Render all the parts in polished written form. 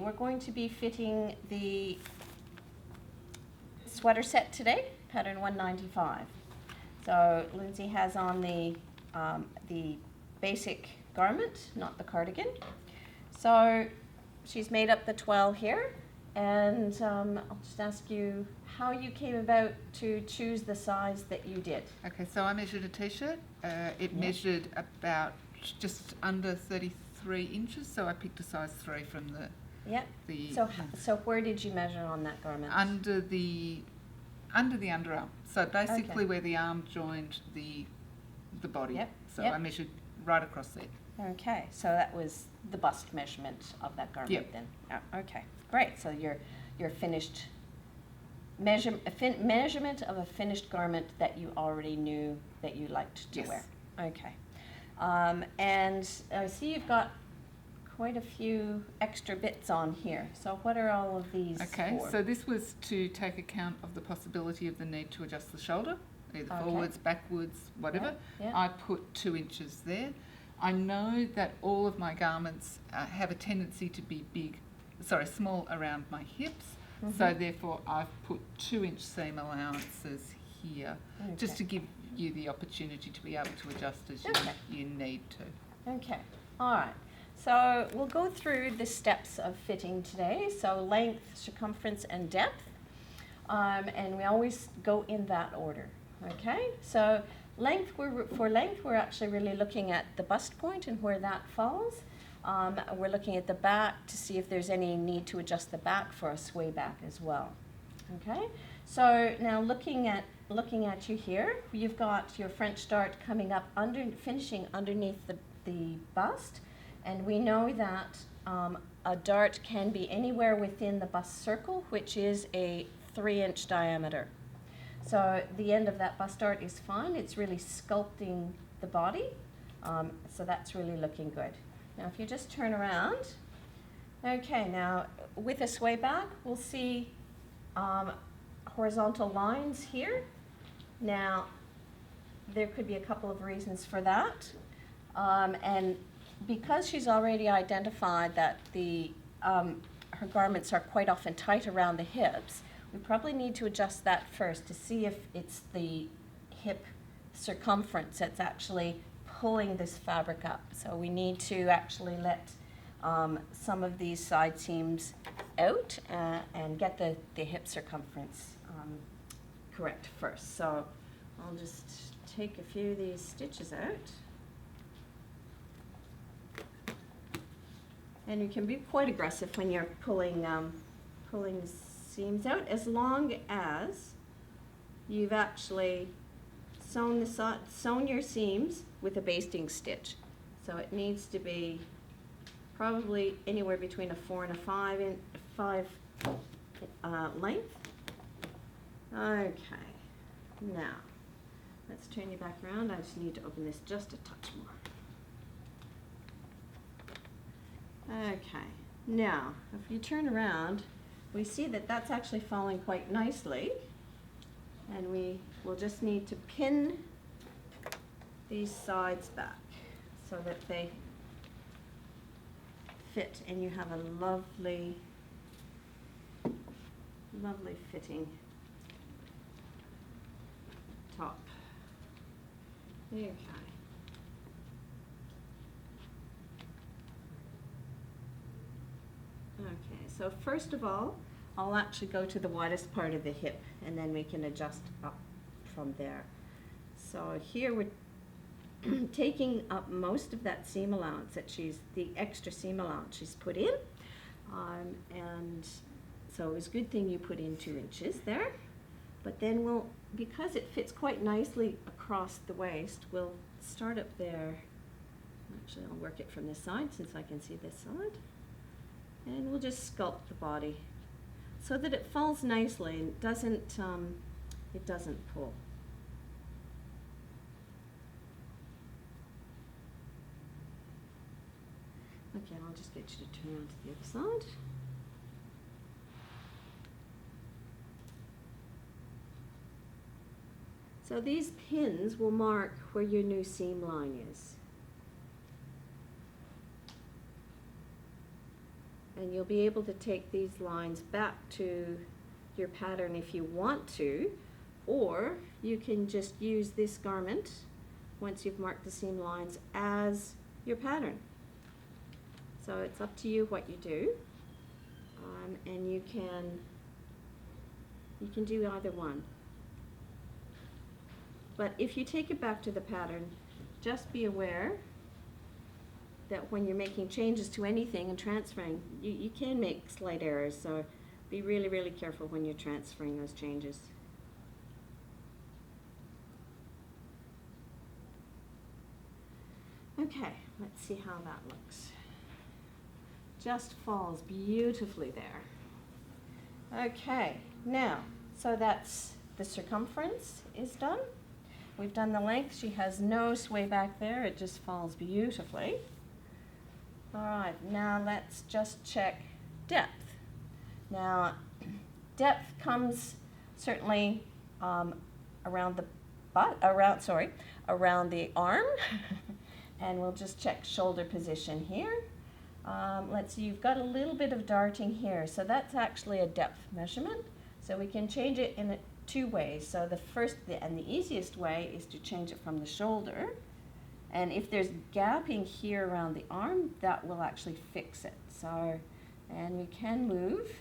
we're going to be fitting the sweater set today, pattern 195. So Lindsay has on the basic garment, not the cardigan. So she's made up the 12 here, and I'll just ask you how you came about to choose the size that you did. Okay, so I measured a t-shirt. It measured about just under 33 inches, so I picked a size 3 from the... Yep. So where did you measure on that garment? Under the underarm. So basically Okay. where the arm joined the body. Yep. So Yep. I measured right across there. Okay, so that was the bust measurement of that garment. Yep. Then. Oh, okay, great. So your finished measurement of a finished garment that you already knew that you liked to Yes. wear. Okay, and I see you've got quite a few extra bits on here. So what are all of these Okay, for? so this was to take account of the possibility of the need to adjust the shoulder, either Okay. forwards, backwards, whatever. Yeah. I put 2 inches there. I know that all of my garments have a tendency to be small around my hips. So therefore I've put 2-inch seam allowances here, just to give you the opportunity to be able to adjust as you need to. Okay, all right. So we'll go through the steps of fitting today. So length, circumference, and depth. And we always go in that order. Okay, so for length, we're actually really looking at the bust point and where that falls. We're looking at the back to see if there's any need to adjust the back for a sway back as well. Okay, so now looking at you here, you've got your French dart coming up finishing underneath the bust. And we know that a dart can be anywhere within the bust circle, which is a 3-inch diameter. So the end of that bust dart is fine. It's really sculpting the body. So that's really looking good. Now if you just turn around, okay, now with a sway back, we'll see horizontal lines here. Now there could be a couple of reasons for that. And because she's already identified that her garments are quite often tight around the hips, we probably need to adjust that first to see if it's the hip circumference that's actually pulling this fabric up. So we need to actually let some of these side seams out and get the hip circumference correct first. So I'll just take a few of these stitches out. And you can be quite aggressive when you're pulling seams out, as long as you've actually sewn your seams with a basting stitch. So it needs to be probably anywhere between a 4 and a 5 length. Okay, now let's turn you back around. I just need to open this just a touch more. Okay, now if you turn around, we see that that's actually falling quite nicely, and we will just need to pin these sides back so that they fit and you have a lovely, lovely fitting top. Okay. Okay, so first of all, I'll actually go to the widest part of the hip, and then we can adjust up from there. So here we're taking up most of that seam allowance the extra seam allowance she's put in. And so it was a good thing you put in 2 inches there. But then because it fits quite nicely across the waist, we'll start up there. Actually, I'll work it from this side since I can see this side. And we'll just sculpt the body so that it falls nicely and it doesn't pull. Okay, I'll just get you to turn around to the other side. So these pins will mark where your new seam line is. And you'll be able to take these lines back to your pattern if you want to, or you can just use this garment once you've marked the seam lines as your pattern. So it's up to you what you do, and you can do either one. But if you take it back to the pattern, just be aware that when you're making changes to anything and transferring, you can make slight errors, so be really, really careful when you're transferring those changes. Okay, let's see how that looks. Just falls beautifully there. Okay, now, so that's the circumference is done. We've done the length. She has no sway back there. It just falls beautifully. All right, now let's just check depth. Now, depth comes certainly around the butt, around the arm. And we'll just check shoulder position here. Let's see, you've got a little bit of darting here, so that's actually a depth measurement. So we can change it in two ways. So the first and the easiest way is to change it from the shoulder. And if there's gapping here around the arm, that will actually fix it. So, and we can move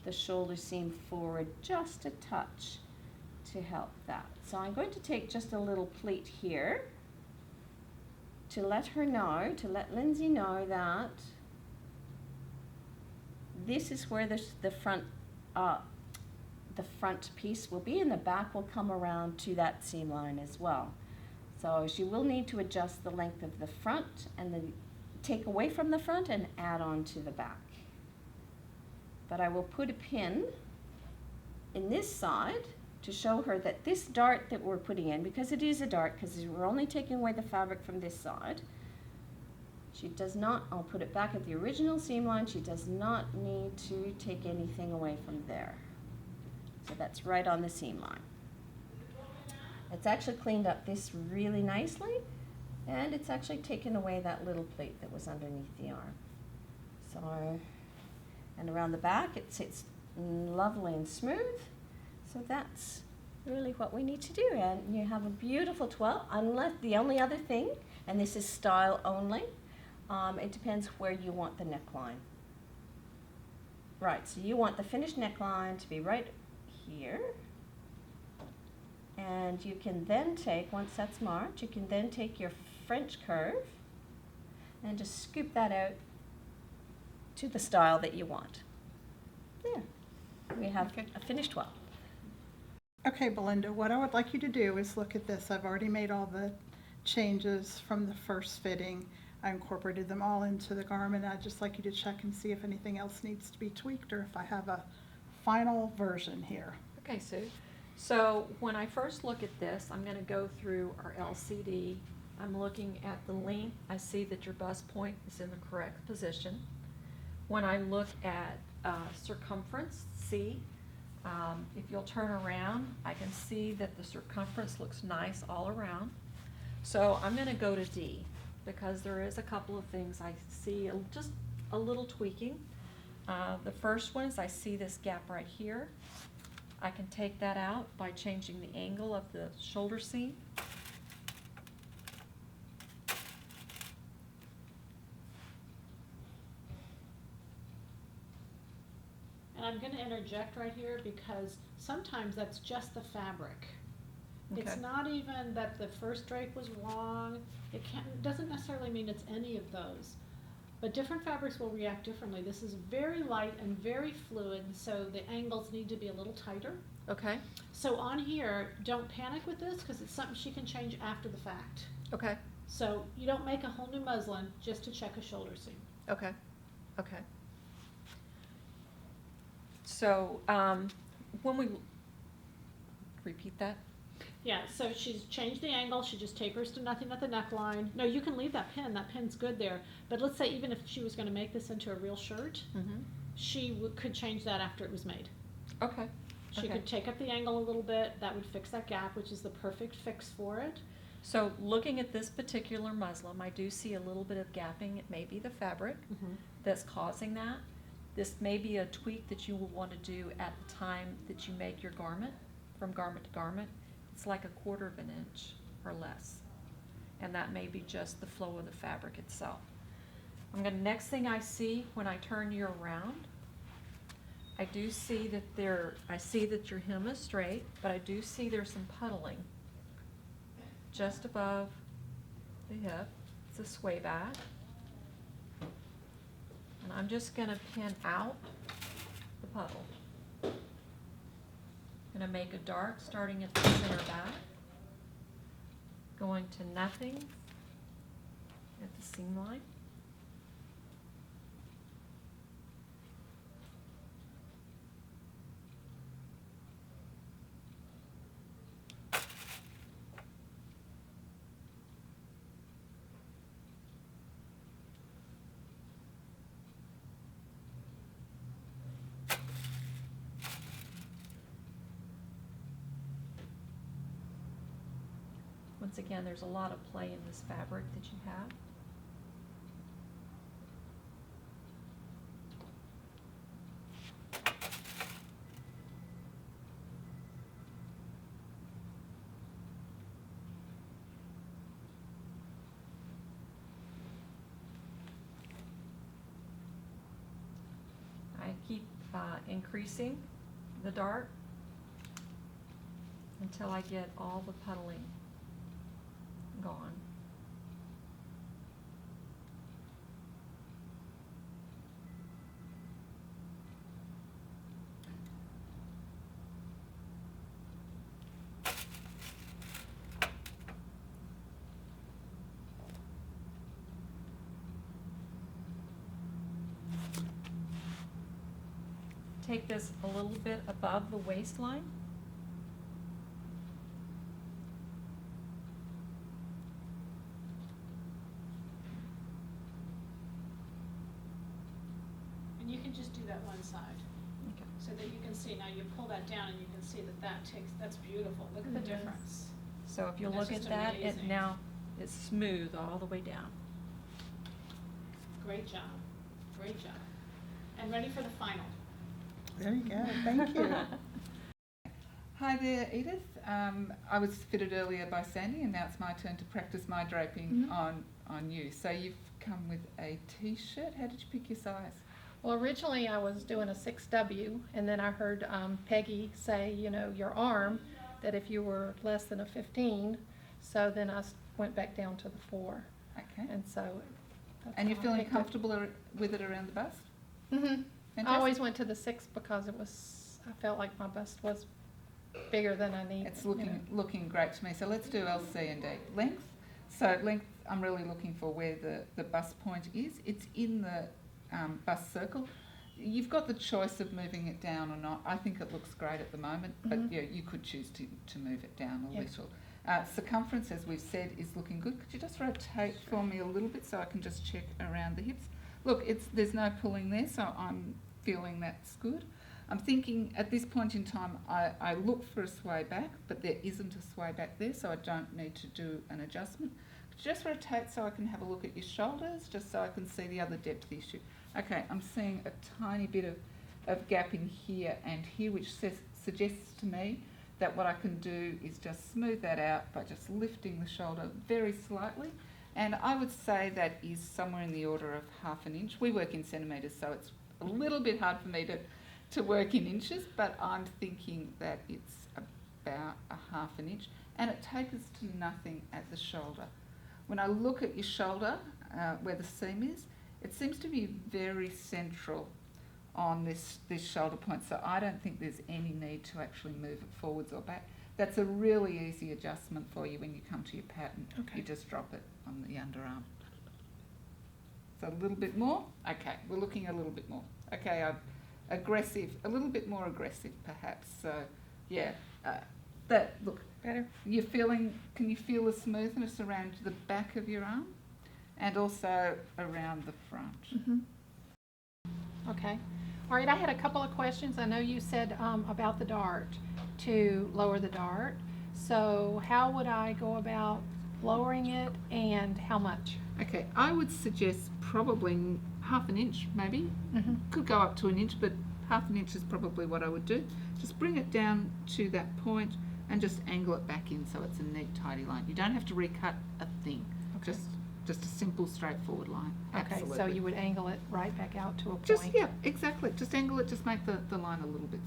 the shoulder seam forward just a touch to help that. So I'm going to take just a little pleat here to let her know, to let Lindsay know that this is where the front piece will be, and the back will come around to that seam line as well. So she will need to adjust the length of the front and then take away from the front and add on to the back. But I will put a pin in this side to show her that this dart that we're putting in, because it is a dart, because we're only taking away the fabric from this side, she does not, I'll put it back at the original seam line, she does not need to take anything away from there. So that's right on the seam line. It's actually cleaned up this really nicely, and it's actually taken away that little plate that was underneath the arm. So, and around the back it sits lovely and smooth. So that's really what we need to do, and you have a beautiful twirl. Unless the only other thing, and this is style only, it depends where you want the neckline. Right, so you want the finished neckline to be right here, and you can then take, once that's marked, you can then take your French curve and just scoop that out to the style that you want. There, we have a finished twirl. Okay, Belinda, what I would like you to do is look at this. I've already made all the changes from the first fitting. I incorporated them all into the garment. I'd just like you to check and see if anything else needs to be tweaked or if I have a final version here. Okay, Sue. So when I first look at this, I'm going to go through our LCD. I'm looking at the length. I see that your bust point is in the correct position. When I look at circumference, C, if you'll turn around, I can see that the circumference looks nice all around. So I'm going to go to D because there is a couple of things I see just a little tweaking. The first one is I see this gap right here. I can take that out by changing the angle of the shoulder seam. And I'm going to interject right here because sometimes that's just the fabric. Okay. It's not even that the first drape was wrong. It doesn't necessarily mean it's any of those. But different fabrics will react differently. This is very light and very fluid, so the angles need to be a little tighter. Okay. So on here, don't panic with this because it's something she can change after the fact. Okay. So you don't make a whole new muslin just to check a shoulder seam. Okay. Okay. So when we repeat that. Yeah, so she's changed the angle. She just tapers to nothing at the neckline. No, you can leave that pin. That pin's good there. But let's say even if she was going to make this into a real shirt, she could change that after it was made. Okay. She could take up the angle a little bit. That would fix that gap, which is the perfect fix for it. So looking at this particular muslin, I do see a little bit of gapping. It may be the fabric that's causing that. This may be a tweak that you will want to do at the time that you make your garment, from garment to garment. It's like 1/4 of an inch or less. And that may be just the flow of the fabric itself. Next thing I see when I turn you around, I do see that I see that your hem is straight, but I do see there's some puddling just above the hip. It's a sway back. And I'm just going to pin out the puddle. I'm going to make a dart starting at the center back, going to nothing at the seam line. Once again, there's a lot of play in this fabric that you have. I keep increasing the dart until I get all the puddling gone. Take this a little bit above the waistline. And you can just do that one side, Okay. so that you can see, now you pull that down and you can see that's beautiful. Look at the It is. difference. So if you That's look at just that, it amazing. now is smooth all the way down. Great job, great job. And ready for the final. There you go, thank you. Hi there, Edith. I was fitted earlier by Sandy, and now it's my turn to practice my draping on you. So you've come with a t-shirt. How did you pick your size? Well, originally I was doing a 6W, and then I heard Peggy say, your arm, that if you were less than a 15, so then I went back down to the 4. Okay. And so. And you're feeling comfortable with it around the bust? Mm-hmm. I Fantastic. always went to the 6 because I felt like my bust was bigger than I need. It's looking great to me. So let's do L, C and D. Length. So length, I'm really looking for where the bust point is. It's in the bust circle. You've got the choice of moving it down or not. I think it looks great at the moment, but yeah, you could choose to move it down a little. Circumference, as we've said, is looking good. Could you just rotate for me a little bit so I can just check around the hips? Look, there's no pulling there, so I'm feeling that's good. I'm thinking at this point in time, I look for a sway back, but there isn't a sway back there, so I don't need to do an adjustment. Could you just rotate so I can have a look at your shoulders, just so I can see the other depth issue? Okay, I'm seeing a tiny bit of gap in here and here, which suggests to me that what I can do is just smooth that out by just lifting the shoulder very slightly. And I would say that is somewhere in the order of 1/2 inch. We work in centimetres, so it's a little bit hard for me to work in inches, but I'm thinking that it's about 1/2 inch. And it tapers to nothing at the shoulder. When I look at your shoulder, where the seam is, it seems to be very central on this shoulder point, so I don't think there's any need to actually move it forwards or back. That's a really easy adjustment for you when you come to your pattern. Okay. You just drop it on the underarm. So a little bit more. Okay, we're looking a little bit more. Okay, aggressive, a little bit more aggressive perhaps. So yeah, look. Better? Can you feel the smoothness around the back of your arm and also around the front? Mm-hmm. Okay. All right, I had a couple of questions. I know you said about the dart, to lower the dart. So how would I go about lowering it, and how much? Okay, I would suggest probably half an inch, maybe. Mm-hmm. Could go up to an inch, but half an inch is probably what I would do. Just bring it down to that point and just angle it back in so it's a neat, tidy line. You don't have to recut a thing. Okay. Just a simple, straightforward line. Okay, Absolutely. so you would angle it right back out to a point. Just, yeah, exactly. Just angle it, just make the line a little bit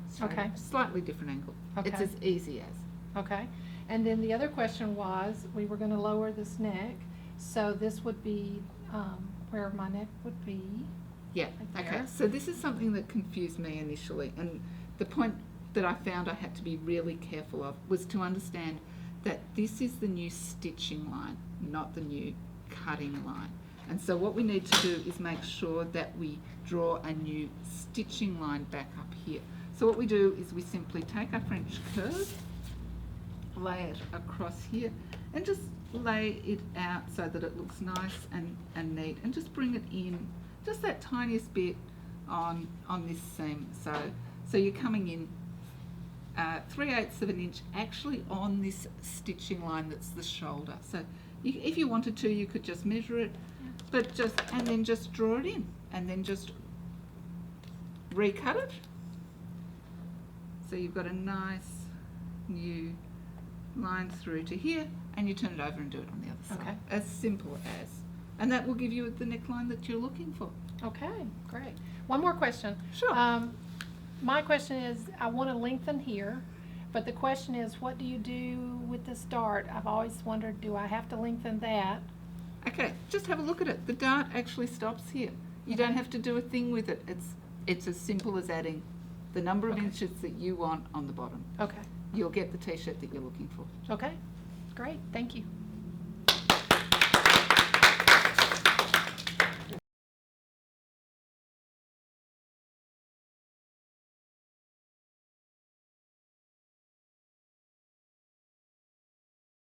straight. Okay. Slightly different angle. It's Okay. as easy as. Okay, and then the other question was, we were gonna lower this neck, so this would be, where my neck would be. Yeah, Right okay. there. So this is something that confused me initially, and the point that I found I had to be really careful of was to understand that this is the new stitching line, not the new cutting line. And so what we need to do is make sure that we draw a new stitching line back up here. So what we do is we simply take our French curve, lay it across here, and just lay it out so that it looks nice and neat, and just bring it in just that tiniest bit on this seam. So you're coming in 3/8 of an inch actually on this stitching line that's the shoulder. So if you wanted to, you could just measure it, but and then just draw it in, and then just recut it. So you've got a nice new line through to here, and you turn it over and do it on the other side. Okay. As simple as. And that will give you the neckline that you're looking for. Okay, great. One more question. Sure. My question is, I wanna lengthen here, but the question is, what do you do with the dart? I've always wondered, do I have to lengthen that? Okay, just have a look at it. The dart actually stops here. You don't have to do a thing with it. It's as simple as adding the number of Okay. inches that you want on the bottom. Okay, You'll get the t-shirt that you're looking for. okay, great, thank you.